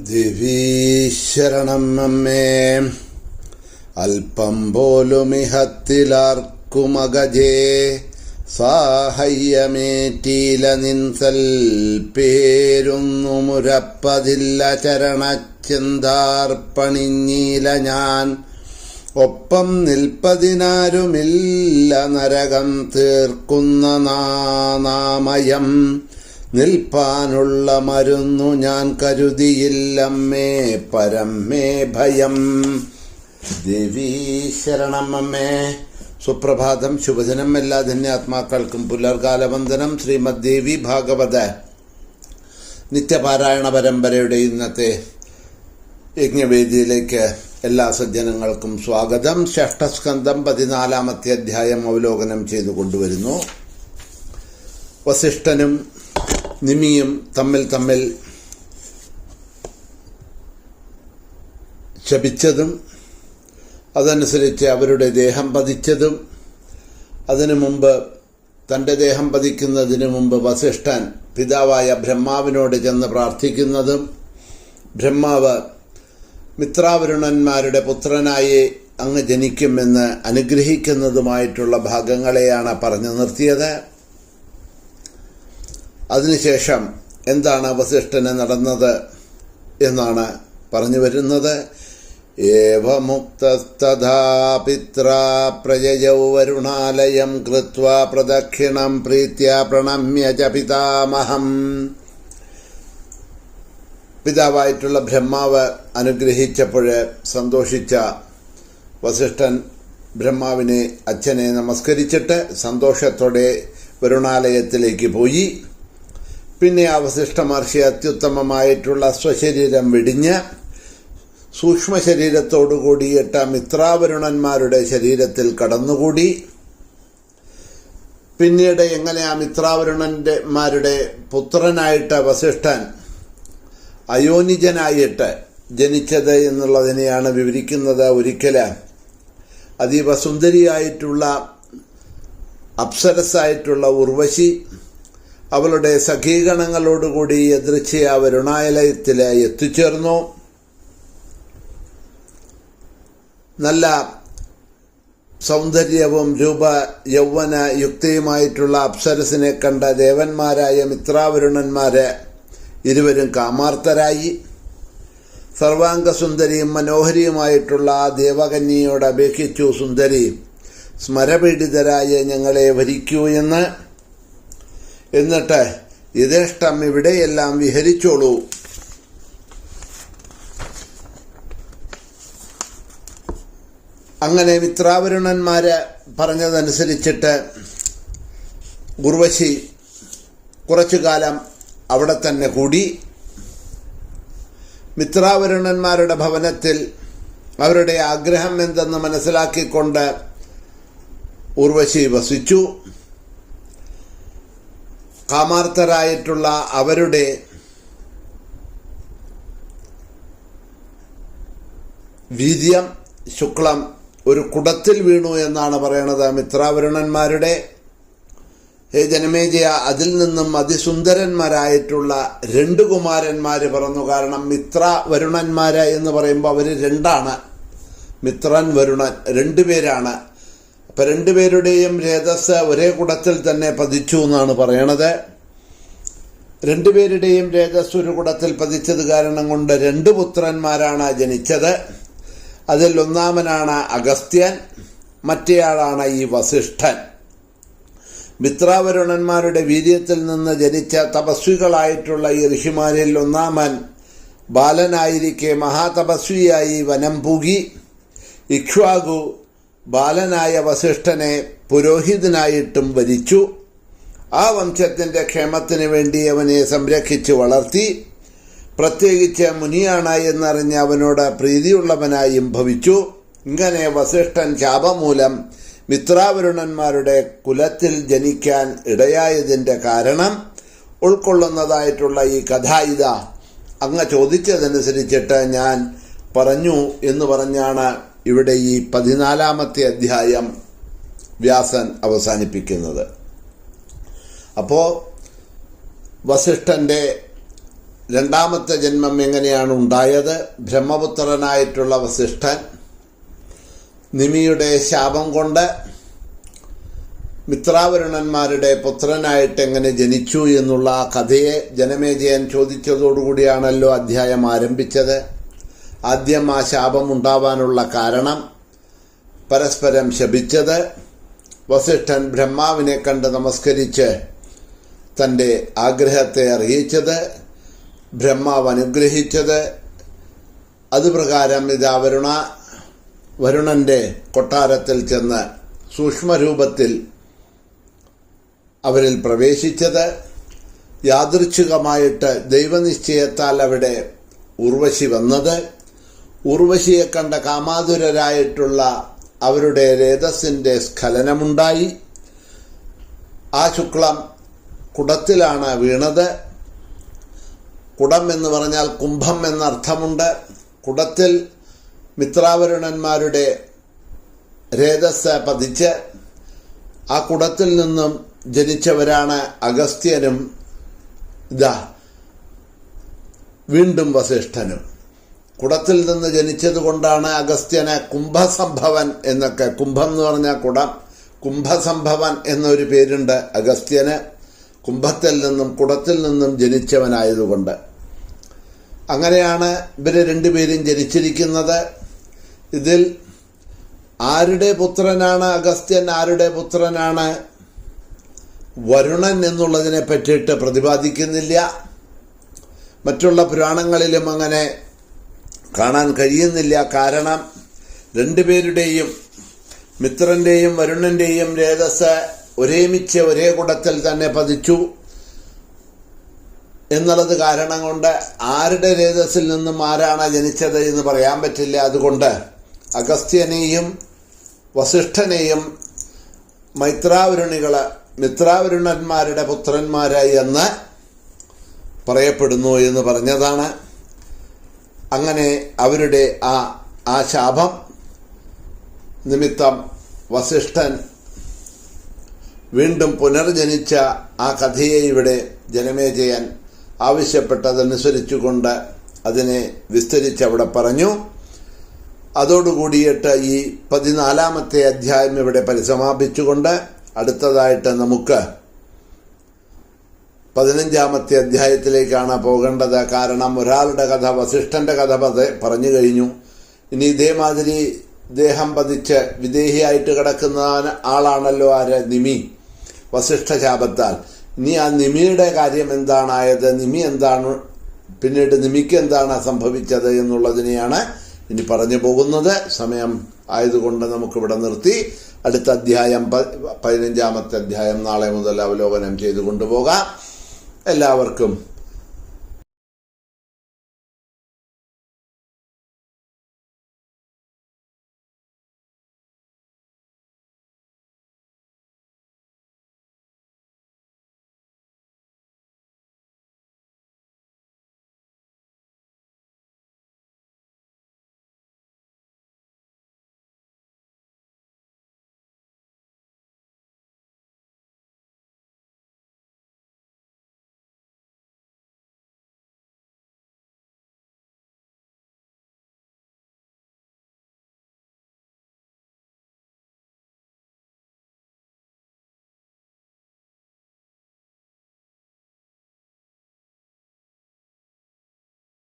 ദേവീ ശരണം അമ്മേ. അല്പം പോലുമിഹത്തിലാർക്കുമകജേ സാഹയ്യമേറ്റീല നിൻസൽ പേരൊന്നു മുരപ്പതില്ല ചരണച്ചിന്താർപ്പണിഞ്ഞീല ഞാൻ. ഒപ്പം നിൽപ്പതിനാരുമില്ല നരകം തീർക്കുന്ന നാമയം. നിൽപ്പാനുള്ള മരുന്നു ഞാൻ കരുതിയില്ലമ്മേ പരമേ ഭയം. ദേവീ ശരണം അമ്മേ. സുപ്രഭാതം, ശുഭദിനം. എല്ലാ ധന്യാത്മാക്കൾക്കും പുലർകാലവന്ദനം. ശ്രീമദ് ദേവി ഭാഗവത നിത്യപാരായണ പരമ്പരയുടെ ഇന്നത്തെ യജ്ഞവേദിയിലേക്ക് എല്ലാ സജ്ജനങ്ങൾക്കും സ്വാഗതം. ഷഷ്ഠസ്കന്ധം 14-ാമത്തെ അധ്യായം അവലോകനം ചെയ്തു കൊണ്ടുവരുന്നു. വസിഷ്ഠനും നിമിയും തമ്മിൽ ശപിച്ചതും അതനുസരിച്ച് അവരുടെ ദേഹം പതിച്ചതും, അതിനു മുമ്പ് തൻ്റെ ദേഹം പതിക്കുന്നതിന് മുമ്പ് വസിഷ്ഠൻ പിതാവായ ബ്രഹ്മാവിനോട് ചെന്ന് പ്രാർത്ഥിക്കുന്നതും, ബ്രഹ്മാവ് മിത്രാവരുണന്മാരുടെ പുത്രനായി അങ്ങ് ജനിക്കുമെന്ന് അനുഗ്രഹിക്കുന്നതുമായിട്ടുള്ള ഭാഗങ്ങളെയാണ് പറഞ്ഞു നിർത്തിയത്. അതിനുശേഷം എന്താണ് വസിഷ്ഠന് നടന്നത് എന്നാണ് പറഞ്ഞു വരുന്നത്. ഏവമുക്തസ്തഥാ പിത്രാ പ്രയയൗ വരുണാലയം കൃത്വാ പ്രദക്ഷിണം പ്രീത്യാ പ്രണമ്യ ച പിതാമഹം. പിതാവായിട്ടുള്ള ബ്രഹ്മാവ് അനുഗ്രഹിച്ചപ്പോൾ സന്തോഷിച്ച വസിഷ്ഠൻ ബ്രഹ്മാവിനെ, അച്ഛനെ നമസ്കരിച്ചിട്ട് സന്തോഷത്തോടെ വരുണാലയത്തിലേക്ക് പോയി. പിന്നെ ആ വസിഷ്ഠ മഹർഷി അത്യുത്തമമായിട്ടുള്ള സ്വശരീരം വെടിഞ്ഞ് സൂക്ഷ്മ ശരീരത്തോടുകൂടിയിട്ട മിത്രാവരുണന്മാരുടെ ശരീരത്തിൽ കടന്നുകൂടി. പിന്നീട് എങ്ങനെ ആ മിത്രാവരുണന്മാരുടെ പുത്രനായിട്ട് വസിഷ്ഠൻ അയോനിജനായിട്ട് ജനിച്ചത് എന്നുള്ളതിനെയാണ് വിവരിക്കുന്നത്. ഒരിക്കൽ അതീവ സുന്ദരിയായിട്ടുള്ള അപ്സരസായിട്ടുള്ള ഉർവശി അവളുടെ സഖീഗണങ്ങളോടുകൂടി യദൃച്ഛയാ വരുണാലയത്തിൽ എത്തിച്ചേർന്നു. നല്ല സൗന്ദര്യവും രൂപ യൗവന യുക്തിയുമായിട്ടുള്ള അപ്സരസിനെ കണ്ട ദേവന്മാരായ മിത്രാവരുണന്മാര് ഇരുവരും കാമാർത്തരായി. സർവാംഗസുന്ദരിയും മനോഹരിയുമായിട്ടുള്ള ആ ദേവകന്യയോട് അപേക്ഷിച്ചു, സുന്ദരി, സ്മരപീഡിതരായ ഞങ്ങളെ ഭരിക്കൂ എന്ന്. എന്നിട്ട് യഥേഷ്ടം ഇവിടെയെല്ലാം വിഹരിച്ചോളൂ. അങ്ങനെ മിത്രാവരുണന്മാര് പറഞ്ഞതനുസരിച്ചിട്ട് ഉർവശി കുറച്ചു കാലം അവിടെ തന്നെ കൂടി. മിത്രാവരുണന്മാരുടെ ഭവനത്തിൽ അവരുടെ ആഗ്രഹം എന്തെന്ന് മനസ്സിലാക്കിക്കൊണ്ട് ഉർവശി വസിച്ചു. കാമാർത്തരായിട്ടുള്ള അവരുടെ വീര്യം ശുക്ലം ഒരു കുടത്തിൽ വീണു എന്നാണ് പറയണത്. മിത്രാവരുണന്മാരുടെ ജനമേജയ അതിൽ നിന്നും അതിസുന്ദരന്മാരായിട്ടുള്ള 2 കുമാരന്മാര് പിറന്നു. കാരണം മിത്രവരുണന്മാര് എന്ന് പറയുമ്പോൾ അവർ 2ആണ്. മിത്രൻ, വരുണൻ 2 പേരാണ്. അപ്പൊ 2 പേരുടെയും രേതസ് ഒരേ കുടത്തിൽ തന്നെ പതിച്ചു എന്നാണ് പറയണത്. 2 പേരുടെയും രേതസ് ഒരു കുടത്തിൽ പതിച്ചത് കാരണം കൊണ്ട് 2 പുത്രന്മാരാണ് ജനിച്ചത്. അതിൽ ഒന്നാമനാണ് അഗസ്ത്യൻ, മറ്റേയാളാണ് ഈ വസിഷ്ഠൻ. മിത്രാവരുണന്മാരുടെ വീര്യത്തിൽ നിന്ന് ജനിച്ച തപസ്വികളായിട്ടുള്ള ഈ ഋഷിമാരിൽ ഒന്നാമൻ ബാലനായിരിക്കെ മഹാതപസ്വിയായി വനം പൂകി. ഇക്ഷ്വാകു ബാലനായ വസിഷ്ഠനെ പുരോഹിതനായിട്ടും വരിച്ചു. ആ വംശത്തിന്റെ ക്ഷേമത്തിന് വേണ്ടി അവനെ സംരക്ഷിച്ചു വളർത്തി. പ്രത്യേകിച്ച് മുനിയാണ് എന്നറിഞ്ഞ് അവനോട് പ്രീതിയുള്ളവനായും ഭവിച്ചു. ഇങ്ങനെ വസിഷ്ഠൻ ശാപമൂലം മിത്രാവരുണന്മാരുടെ കുലത്തിൽ ജനിക്കാൻ ഇടയായതിൻ്റെ കാരണം ഉൾക്കൊള്ളുന്നതായിട്ടുള്ള ഈ കഥ ഇതാ. അങ്ങ് ചോദിച്ചതനുസരിച്ചിട്ട് ഞാൻ പറഞ്ഞു എന്ന് പറഞ്ഞാണ് ഇവിടെ ഈ 14-ാമത്തെ അധ്യായം വ്യാസൻ അവസാനിപ്പിക്കുന്നത്. അപ്പോൾ വസിഷ്ഠൻ്റെ രണ്ടാമത്തെ ജന്മം എങ്ങനെയാണ് ഉണ്ടായത്? ബ്രഹ്മപുത്രനായിട്ടുള്ള വസിഷ്ഠൻ നിമിയുടെ ശാപം കൊണ്ട് മിത്രാവരുണന്മാരുടെ പുത്രനായിട്ട് എങ്ങനെ ജനിച്ചു എന്നുള്ള ആ കഥയെ ജനമേജയൻ ചോദിച്ചതോടുകൂടിയാണല്ലോ അധ്യായം ആരംഭിച്ചത്. ആദ്യം ആ ശാപം ഉണ്ടാവാനുള്ള കാരണം പരസ്പരം ശപിച്ചത്, വസിഷ്ഠൻ ബ്രഹ്മാവിനെ കണ്ട് നമസ്കരിച്ച് തൻ്റെ ആഗ്രഹത്തെ അറിയിച്ചത്, ബ്രഹ്മാവ് അനുഗ്രഹിച്ചത്, അതുപ്രകാരം ഇതാ വരുണൻ്റെ കൊട്ടാരത്തിൽ ചെന്ന് സൂക്ഷ്മരൂപത്തിൽ അവരിൽ പ്രവേശിച്ചത്, യാദൃച്ഛികമായിട്ട് ദൈവനിശ്ചയത്താൽ അവിടെ ഉർവശി വന്നത്, ഉർവശിയെ കണ്ട കാമാതുരരായിട്ടുള്ള അവരുടെ രേതസ്സിൻ്റെ സ്ഖലനമുണ്ടായി. ആ ശുക്ലം കുടത്തിലാണ് വീണത്. കുടം എന്ന് പറഞ്ഞാൽ കുംഭം എന്നർത്ഥമുണ്ട്. കുടത്തിൽ മിത്രാവരുണന്മാരുടെ രേതസ് പതിച്ച് ആ കുടത്തിൽ നിന്നും ജനിച്ചവരാണ് അഗസ്ത്യനും വീണ്ടും വസിഷ്ഠനും. കുടത്തിൽ നിന്ന് ജനിച്ചതുകൊണ്ടാണ് അഗസ്ത്യന് കുംഭസംഭവൻ എന്നൊക്കെ, കുംഭം എന്ന് പറഞ്ഞാൽ കുടം, കുംഭസംഭവൻ എന്നൊരു പേരുണ്ട് അഗസ്ത്യന്, കുംഭത്തിൽ നിന്നും കുടത്തിൽ നിന്നും ജനിച്ചവനായതുകൊണ്ട്. അങ്ങനെയാണ് ഇവര് രണ്ടുപേരും ജനിച്ചിരിക്കുന്നത്. ഇതിൽ ആരുടെ പുത്രനാണ് അഗസ്ത്യൻ, ആരുടെ പുത്രനാണ് വരുണൻ എന്നുള്ളതിനെ പറ്റിയിട്ട് പ്രതിപാദിക്കുന്നില്ല. മറ്റുള്ള പുരാണങ്ങളിലും അങ്ങനെ കാണാൻ കഴിയുന്നില്ല. കാരണം രണ്ടുപേരുടെയും, മിത്രൻ്റെയും വരുണൻ്റെയും രേതസ് ഒരേമിച്ച് ഒരേ കുടത്തിൽ തന്നെ പതിച്ചു എന്നുള്ളത് കാരണം കൊണ്ട് ആരുടെ രേതസ്സിൽ നിന്നും ആരാണ് ജനിച്ചത് എന്ന് പറയാൻ പറ്റില്ല. അതുകൊണ്ട് അഗസ്ത്യനെയും വസിഷ്ഠനെയും മിത്രാവരുണന്മാരുടെ പുത്രന്മാരായി എന്ന് പറയപ്പെടുന്നു എന്ന് പറഞ്ഞതാണ്. അങ്ങനെ അവരുടെ ആ ശാപം നിമിത്തം വസിഷ്ഠൻ വീണ്ടും പുനർജനിച്ച ആ കഥയെ ഇവിടെ ജനമേജയൻ ആവശ്യപ്പെട്ടതനുസരിച്ചുകൊണ്ട് അതിനെ വിസ്തരിച്ചവിടെ പറഞ്ഞു. അതോടുകൂടിയിട്ട് ഈ 14-ാമത്തെ അധ്യായം ഇവിടെ പരിസമാപിച്ചുകൊണ്ട് അടുത്തതായിട്ട് നമുക്ക് 15-ാമത്തെ അധ്യായത്തിലേക്കാണ് പോകേണ്ടത്. കാരണം ഒരാളുടെ കഥ, വസിഷ്ഠൻ്റെ കഥ പറഞ്ഞു കഴിഞ്ഞു. ഇനി ഇതേമാതിരി ദേഹം പതിച്ച് വിദേഹിയായിട്ട് കിടക്കുന്ന ആളാണല്ലോ നിമി, വസിഷ്ഠ ശാപത്താൽ. ഇനി ആ നിമിയുടെ കാര്യം എന്താണായത്, നിമി എന്താണ്, പിന്നീട് നിമിക്ക് എന്താണ് സംഭവിച്ചത് എന്നുള്ളതിനെയാണ് ഇനി പറഞ്ഞു പോകുന്നത്. സമയം ആയതുകൊണ്ട് നമുക്കിവിടെ നിർത്തി അടുത്ത അധ്യായം 15-ാമത്തെ അധ്യായം നാളെ മുതൽ അവലോകനം ചെയ്തു കൊണ്ടുപോകാം. എല്ലാവർക്കും